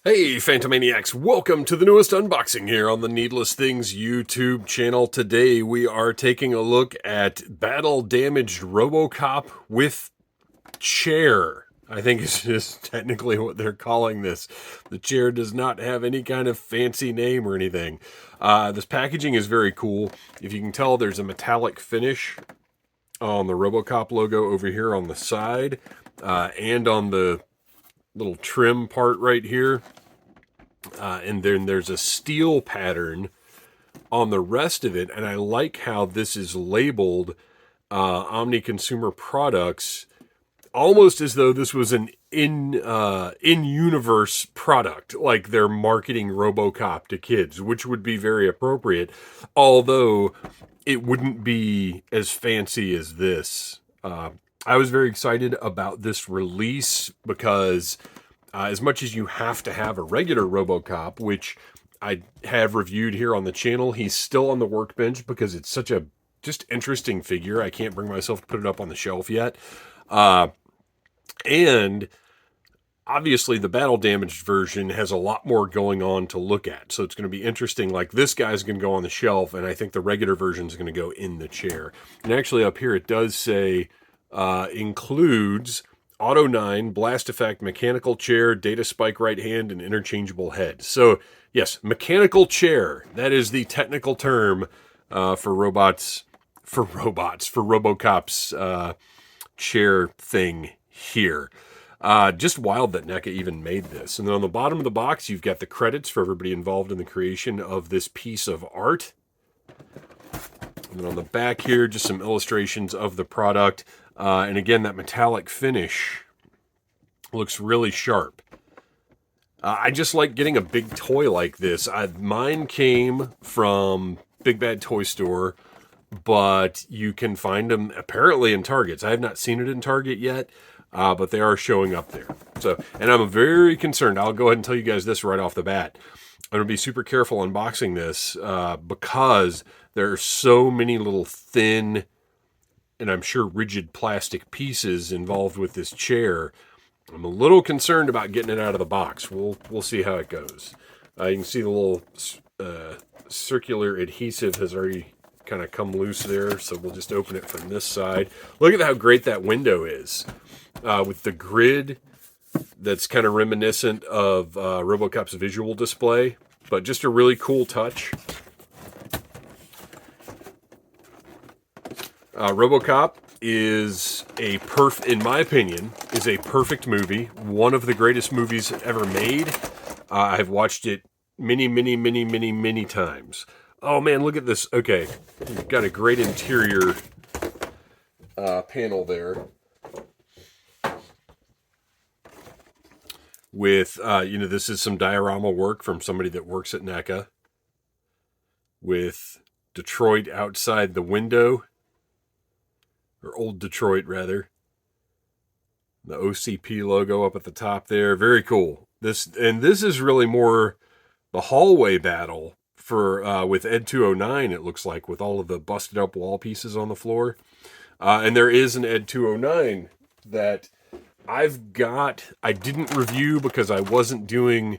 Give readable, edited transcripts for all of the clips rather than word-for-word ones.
Hey Phantomaniacs, welcome to the newest unboxing here on the Needless Things YouTube channel. Today we are taking a look at Battle Damaged RoboCop with chair. I think it's just technically what they're calling this. The chair does not have any kind of fancy name or anything. This packaging is very cool. If you can tell, there's a metallic finish on the RoboCop logo over here on the side and on the little trim part right here. And then there's a steel pattern on the rest of it. And I like how this is labeled Omni Consumer Products, almost as though this was an in-universe product, like they're marketing RoboCop to kids, which would be very appropriate, although it wouldn't be as fancy as this. I was very excited about this release because as much as you have to have a regular RoboCop, which I have reviewed here on the channel, he's still on the workbench because it's such a just interesting figure. I can't bring myself to put it up on the shelf yet. And obviously the battle damaged version has a lot more going on to look at. So it's going to be interesting. Like this guy's going to go on the shelf, and I think the regular version is going to go in the chair. And actually up here it does say includes Auto 9, blast effect, mechanical chair, data spike right hand, and interchangeable head. So yes, mechanical chair. That is the technical term for RoboCop's chair thing here. Just wild that NECA even made this. And then on the bottom of the box, you've got the credits for everybody involved in the creation of this piece of art. And then on the back here, just some illustrations of the product. And again, that metallic finish looks really sharp. I just like getting a big toy like this. Mine came from Big Bad Toy Store, but you can find them apparently in Targets. I have not seen it in Target yet, but they are showing up there. So, and I'm very concerned. I'll go ahead and tell you guys this right off the bat. I'm going to be super careful unboxing this because there are so many little thin and I'm sure rigid plastic pieces involved with this chair. I'm a little concerned about getting it out of the box. We'll see how it goes. You can see the little circular adhesive has already kind of come loose there, so we'll just open it from this side. Look at how great that window is with the grid that's kind of reminiscent of RoboCop's visual display, but just a really cool touch. RoboCop is in my opinion, is a perfect movie. One of the greatest movies ever made. I've watched it many times. Oh man, look at this. Okay, you've got a great interior panel there. With, this is some diorama work from somebody that works at NECA. With Detroit outside the window. Or Old Detroit, rather. The OCP logo up at the top there. Very cool. This is really more the hallway battle for with Ed 209, it looks like, with all of the busted up wall pieces on the floor. And there is an Ed 209 that I've got. I didn't review because I wasn't doing...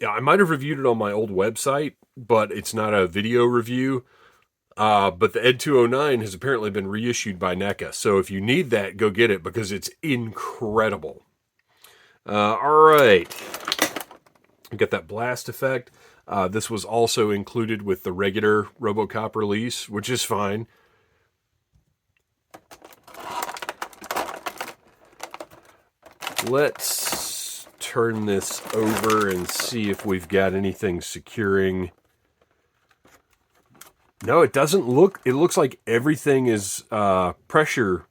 I might have reviewed it on my old website, but it's not a video review. But the Ed 209 has apparently been reissued by NECA. So if you need that, go get it because it's incredible. All right. We got that blast effect. This was also included with the regular RoboCop release, which is fine. Let's turn this over and see if we've got anything securing. No, it doesn't look... It looks like everything is pressure.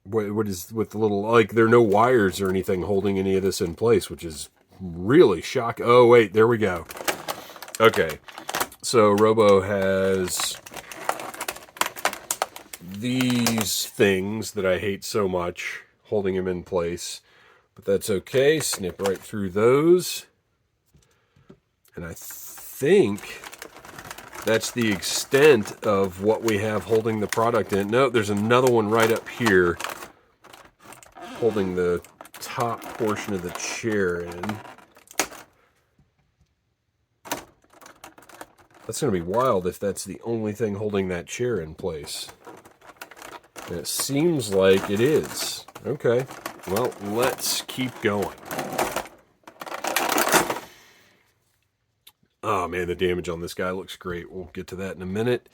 What is with the little... Like, there are no wires or anything holding any of this in place, which is really shocking. Oh, wait, there we go. Okay, so Robo has these things that I hate so much holding him in place. But that's okay. Snip right through those. And I think that's the extent of what we have holding the product in. No, there's another one right up here holding the top portion of the chair in. That's going to be wild if that's the only thing holding that chair in place. And it seems like it is. Okay, well, let's keep going. Oh man, the damage on this guy looks great. We'll get to that in a minute.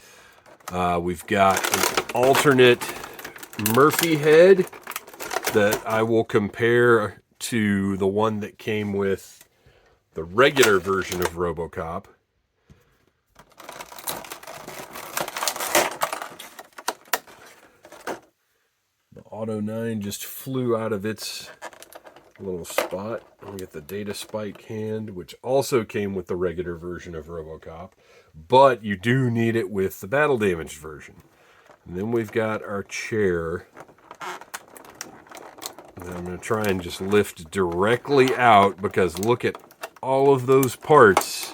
We've got an alternate Murphy head that I will compare to the one that came with the regular version of RoboCop. The Auto 9 just flew out of its little spot. We get the data spike hand, which also came with the regular version of RoboCop, but you do need it with the battle damaged version. And then we've got our chair. And I'm going to try and just lift directly out because look at all of those parts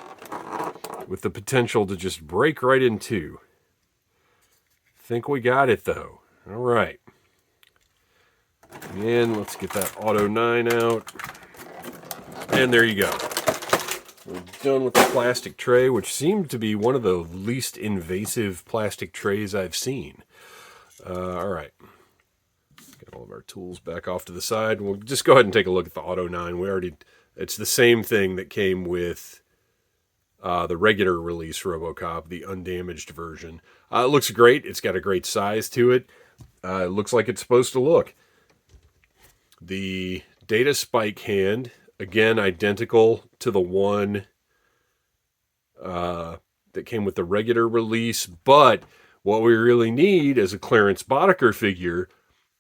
with the potential to just break right in two. Think we got it though. All right. And let's get that Auto 9 out. And there you go. We're done with the plastic tray, which seemed to be one of the least invasive plastic trays I've seen. All right. Get all of our tools back off to the side. We'll just go ahead and take a look at the Auto 9. It's the same thing that came with the regular release RoboCop, the undamaged version. It looks great. It's got a great size to it. It looks like it's supposed to look. The data spike hand, again, identical to the one that came with the regular release, but what we really need is a Clarence Boddicker figure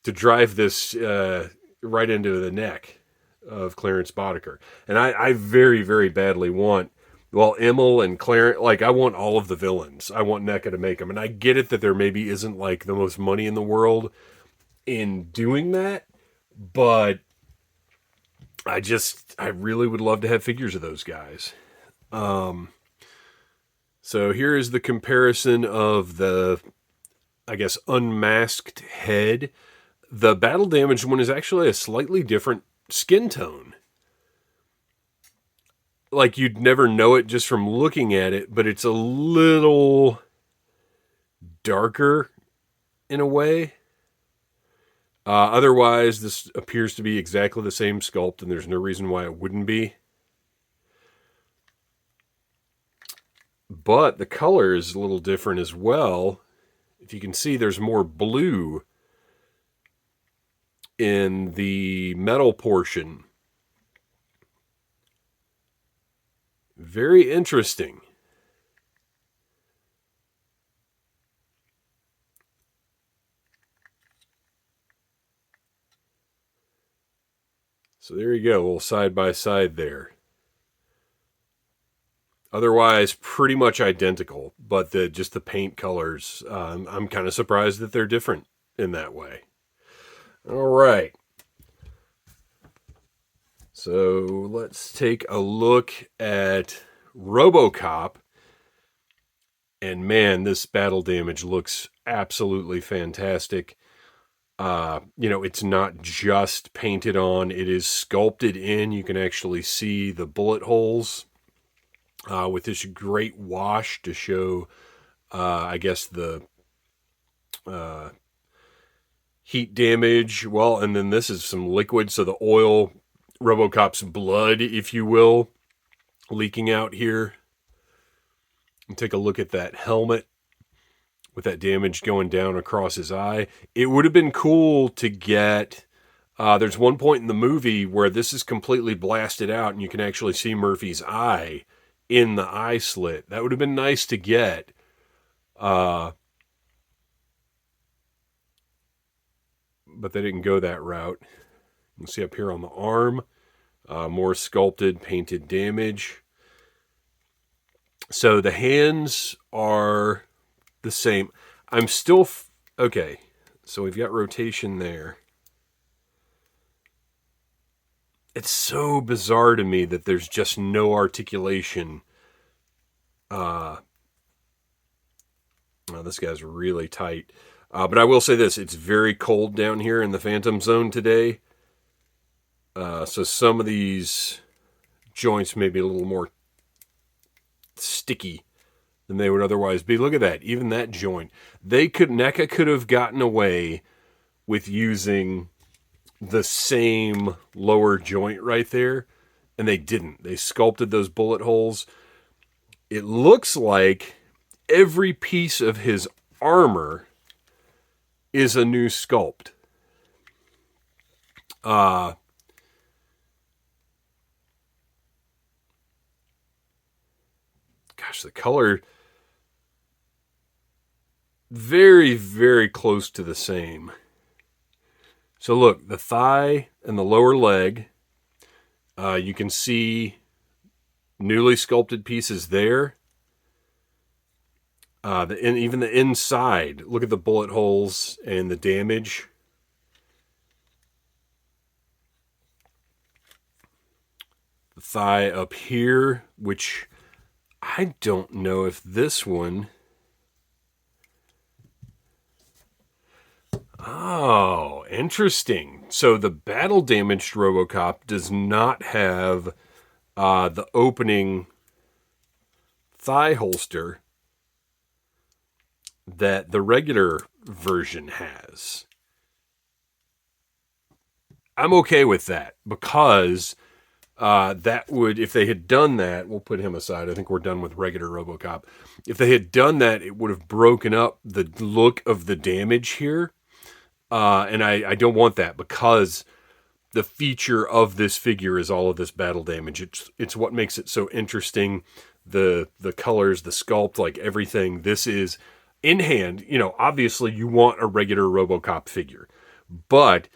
to drive this right into the neck of Clarence Boddicker. And I very, very badly want, well, Emil and Clarence, like I want all of the villains. I want NECA to make them. And I get it that there maybe isn't like the most money in the world in doing that, but I really would love to have figures of those guys. So here is the comparison of the, I guess, unmasked head. The battle damaged one is actually a slightly different skin tone. Like you'd never know it just from looking at it, but it's a little darker in a way. Otherwise, this appears to be exactly the same sculpt, and there's no reason why it wouldn't be. But the color is a little different as well. If you can see, there's more blue in the metal portion. Very interesting. So there you go, a little side by side there. Otherwise, pretty much identical, but just the paint colors, I'm kind of surprised that they're different in that way. All right. So let's take a look at RoboCop. And man, this battle damage looks absolutely fantastic. It's not just painted on, it is sculpted in. You can actually see the bullet holes with this great wash to show, I guess, the heat damage. Well, and then this is some liquid, so the oil, RoboCop's blood, if you will, leaking out here. And take a look at that helmet with that damage going down across his eye. It would have been cool to get, there's one point in the movie where this is completely blasted out and you can actually see Murphy's eye in the eye slit. That would have been nice to get. But they didn't go that route. You can see up here on the arm, more sculpted, painted damage. So the hands are the same. I'm still, okay, so we've got rotation there. It's so bizarre to me that there's just no articulation. Oh, this guy's really tight. But I will say this, it's very cold down here in the Phantom Zone today. So some of these joints may be a little more sticky than they would otherwise be. Look at that. Even that joint. NECA could have gotten away with using the same lower joint right there, and they didn't. They sculpted those bullet holes. It looks like every piece of his armor is a new sculpt. Gosh, the color, very, very close to the same. So look, the thigh and the lower leg, you can see newly sculpted pieces there. And even the inside, look at the bullet holes and the damage. The thigh up here, which I don't know if this one... Oh, interesting. So the Battle Damaged RoboCop does not have the opening thigh holster that the regular version has. I'm okay with that because that would, if they had done that, we'll put him aside. I think we're done with regular RoboCop. If they had done that, it would have broken up the look of the damage here. And I don't want that because the feature of this figure is all of this battle damage. It's what makes it so interesting. The colors, the sculpt, like everything. This is in hand. You know, obviously you want a regular RoboCop figure, but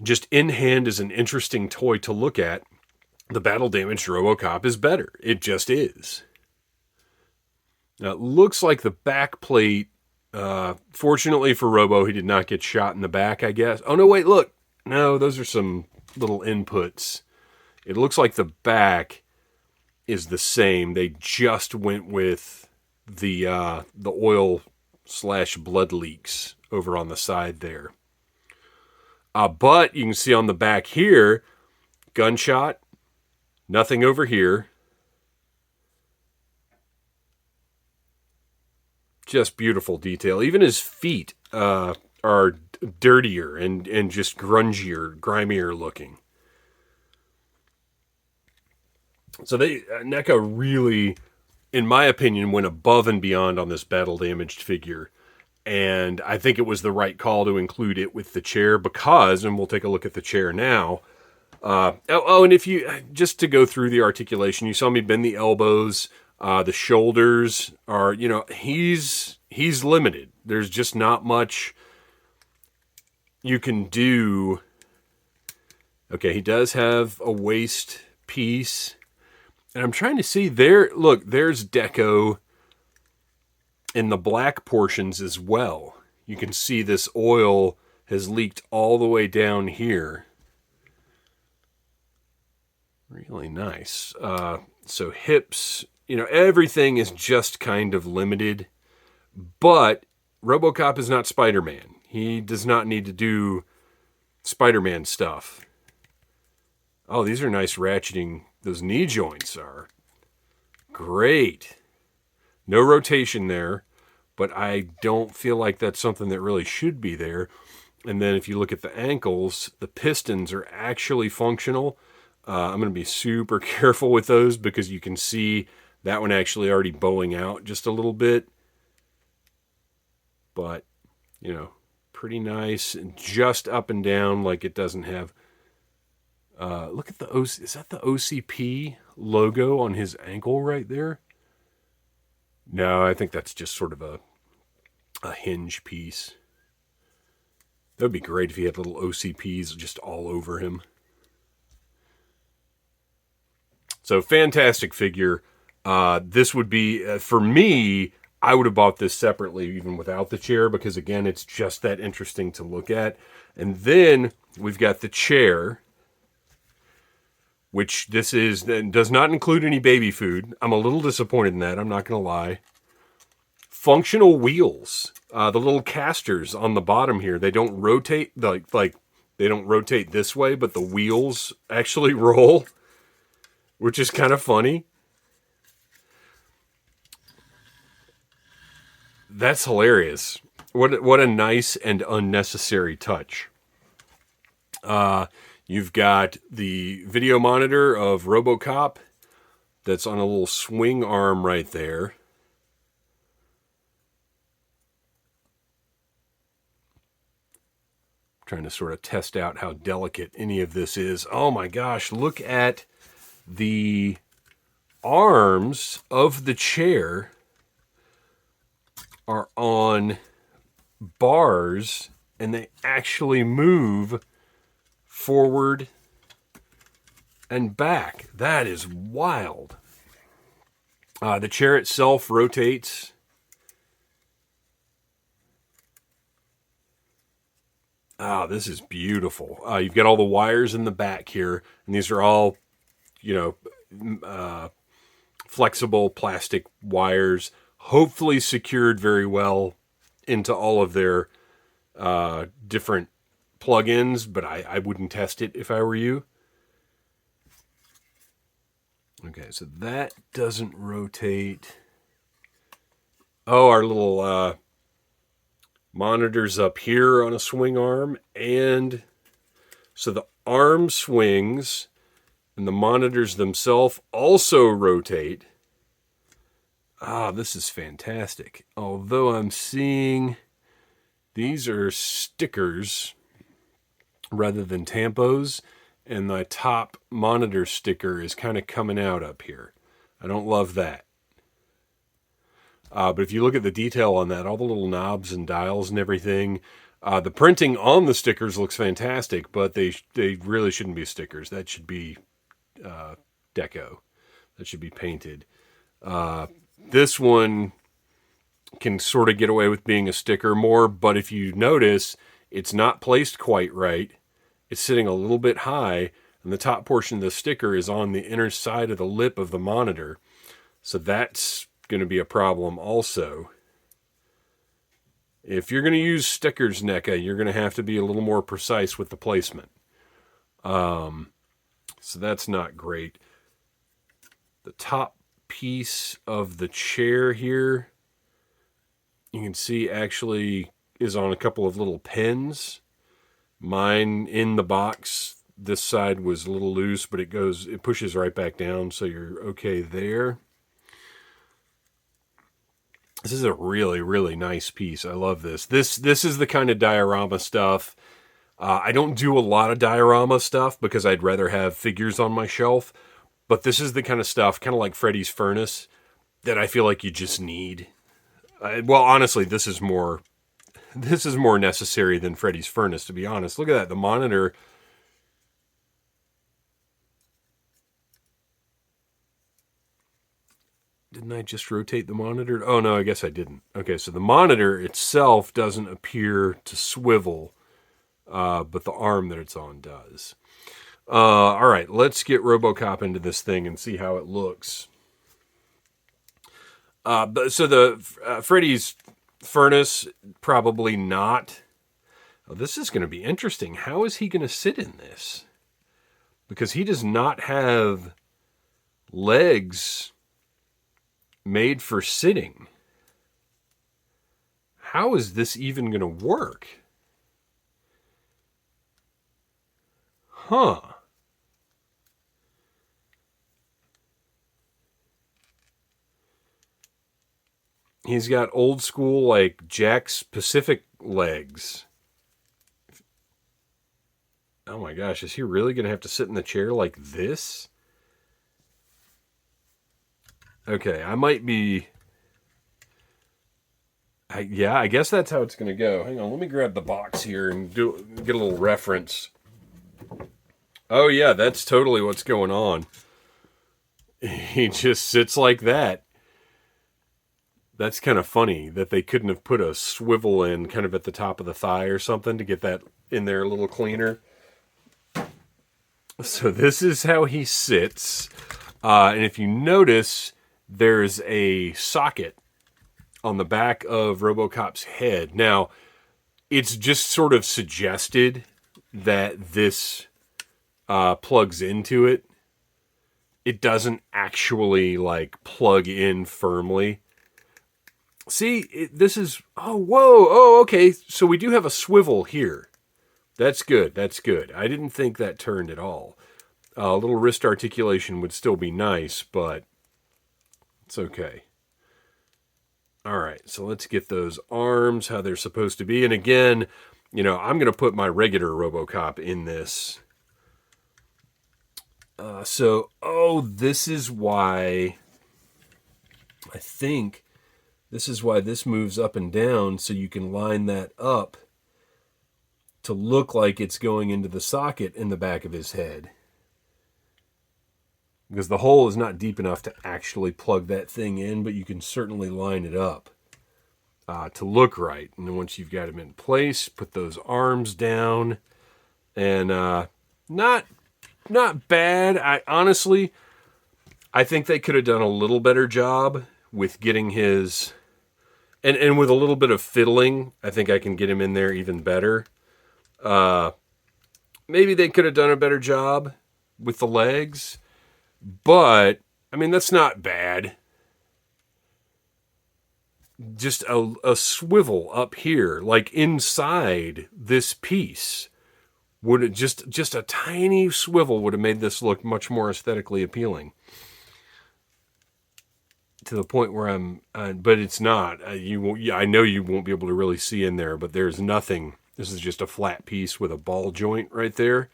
just in hand is an interesting toy to look at. The Battle Damaged RoboCop is better. It just is. Now it looks like the back plate. Fortunately for Robo, he did not get shot in the back, I guess. Oh, no, wait, look. No, those are some little inputs. It looks like the back is the same. They just went with the oil/blood leaks over on the side there. But you can see on the back here, gunshot, nothing over here. Just beautiful detail. Even his feet are dirtier and just grungier, grimier looking. So NECA really, in my opinion, went above and beyond on this battle damaged figure. And I think it was the right call to include it with the chair because, and we'll take a look at the chair now. And if you, just to go through the articulation, you saw me bend the elbows. The shoulders are, you know, he's limited. There's just not much you can do. Okay, he does have a waist piece. And I'm trying to see there. Look, there's deco in the black portions as well. You can see this oil has leaked all the way down here. Really nice. So hips, you know, everything is just kind of limited. But RoboCop is not Spider-Man. He does not need to do Spider-Man stuff. Oh, these are nice ratcheting. Those knee joints are great. No rotation there, but I don't feel like that's something that really should be there. And then if you look at the ankles, the pistons are actually functional. I'm going to be super careful with those because you can see that one actually already bowing out just a little bit. But, you know, pretty nice. And just up and down like it doesn't have... look at the OC... Is that the OCP logo on his ankle right there? No, I think that's just sort of a hinge piece. That would be great if he had little OCPs just all over him. So, fantastic figure. This would be, for me, I would have bought this separately even without the chair because, again, it's just that interesting to look at. And then we've got the chair, which this is, does not include any baby food. I'm a little disappointed in that, I'm not going to lie. Functional wheels. The little casters on the bottom here, they don't rotate, like they don't rotate this way, but the wheels actually roll, which is kind of funny. That's hilarious. What a nice and unnecessary touch. You've got the video monitor of RoboCop that's on a little swing arm right there. I'm trying to sort of test out how delicate any of this is. Oh my gosh, look at the arms of the chair are on bars, and they actually move forward and back. That is wild. The chair itself rotates. Ah, this is beautiful. You've got all the wires in the back here, and these are all, flexible plastic wires, hopefully secured very well into all of their different plug-ins, but I wouldn't test it if I were you. Okay, so that doesn't rotate. Oh, our little monitor's up here on a swing arm, and so the arm swings, and the monitors themselves also rotate. Ah, this is fantastic. Although I'm seeing these are stickers rather than tampos, and the top monitor sticker is kind of coming out up here. I don't love that. But if you look at the detail on that, all the little knobs and dials and everything, the printing on the stickers looks fantastic, but they really shouldn't be stickers. That should be deco. That should be painted. This one can sort of get away with being a sticker more, but if you notice, it's not placed quite right. It's sitting a little bit high, and the top portion of the sticker is on the inner side of the lip of the monitor. So that's going to be a problem also. If you're going to use stickers, NECA, you're going to have to be a little more precise with the placement. So that's not great. The top piece of the chair here, you can see actually is on a couple of little pins. Mine in the box, this side was a little loose, but it pushes right back down, so you're okay there. This is a really, really nice piece. I love this. This is the kind of diorama stuff. I don't do a lot of diorama stuff because I'd rather have figures on my shelf, but this is the kind of stuff, kind of like Freddy's Furnace, that I feel like you just need. Well, honestly, this is more necessary than Freddy's Furnace, to be honest. Look at that. The monitor. Didn't I just rotate the monitor? Oh, no, I guess I didn't. Okay, so the monitor itself doesn't appear to swivel, but the arm that it's on does. All right, let's get RoboCop into this thing and see how it looks. So the Freddy's Furnace, probably not. Oh, this is going to be interesting. How is he going to sit in this? Because he does not have legs made for sitting. How is this even going to work? Huh. He's got old school, like, Jack's Pacific legs. Oh my gosh, is he really going to have to sit in the chair like this? Okay, I might be... yeah, I guess that's how it's going to go. Hang on, let me grab the box here and get a little reference. Oh yeah, that's totally what's going on. He just sits like that. That's kind of funny that they couldn't have put a swivel in kind of at the top of the thigh or something to get that in there a little cleaner. So this is how he sits. And if you notice, there's a socket on the back of RoboCop's head. Now, it's just sort of suggested that this plugs into it, it doesn't actually like plug in firmly. See, this is, oh, whoa, oh, okay. So we do have a swivel here. That's good, that's good. I didn't think that turned at all. A little wrist articulation would still be nice, but it's okay. All right, so let's get those arms how they're supposed to be. And again, you know, I'm going to put my regular RoboCop in this. This is why, I think, this is why this moves up and down, so you can line that up to look like it's going into the socket in the back of his head. Because the hole is not deep enough to actually plug that thing in, but you can certainly line it up to look right. And then once you've got him in place, put those arms down. And not bad. I think they could have done a little better job with getting his... And with a little bit of fiddling, I think I can get him in there even better. Maybe they could have done a better job with the legs. But, I mean, that's not bad. Just a swivel up here, like inside this piece, would have just a tiny swivel would have made this look much more aesthetically appealing. To the point where but it's not. I know you won't be able to really see in there, but there's nothing. This is just a flat piece with a ball joint right there.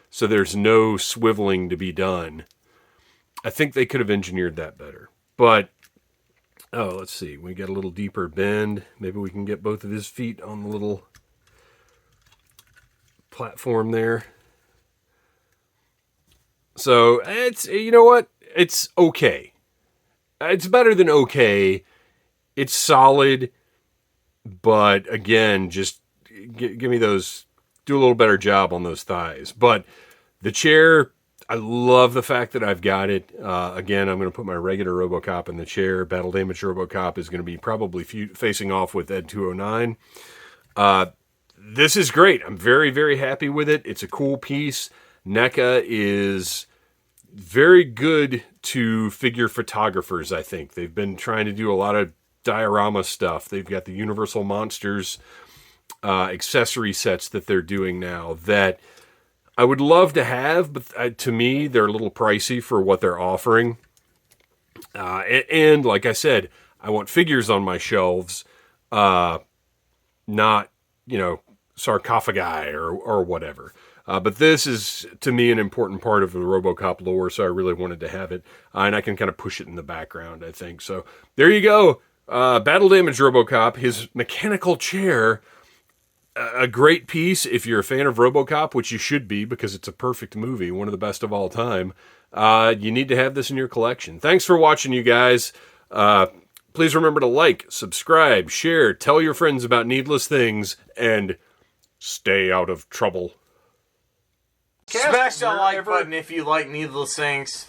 So there's no swiveling to be done. I think they could have engineered that better. But, let's see. We got a little deeper bend. Maybe we can get both of his feet on the little platform there. So, it's, you know what? It's okay. It's better than okay. It's solid. But, again, just give me those... Do a little better job on those thighs. But the chair... I love the fact that I've got it. Again, I'm going to put my regular RoboCop in the chair. Battle Damaged RoboCop is going to be probably facing off with Ed 209. This is great. I'm very, very happy with it. It's a cool piece. NECA is very good to figure photographers, I think. They've been trying to do a lot of diorama stuff. They've got the Universal Monsters accessory sets that they're doing now that... I would love to have, but to me, they're a little pricey for what they're offering. And like I said, I want figures on my shelves, not, sarcophagi or whatever. But this is, to me, an important part of the RoboCop lore, so I really wanted to have it. And I can kind of push it in the background, I think. So there you go. Battle Damaged RoboCop, his mechanical chair... A great piece if you're a fan of RoboCop, which you should be because it's a perfect movie, one of the best of all time. You need to have this in your collection. Thanks for watching, you guys. Please remember to like, subscribe, share, tell your friends about needless things, and stay out of trouble. Smash that like button if you like needless things.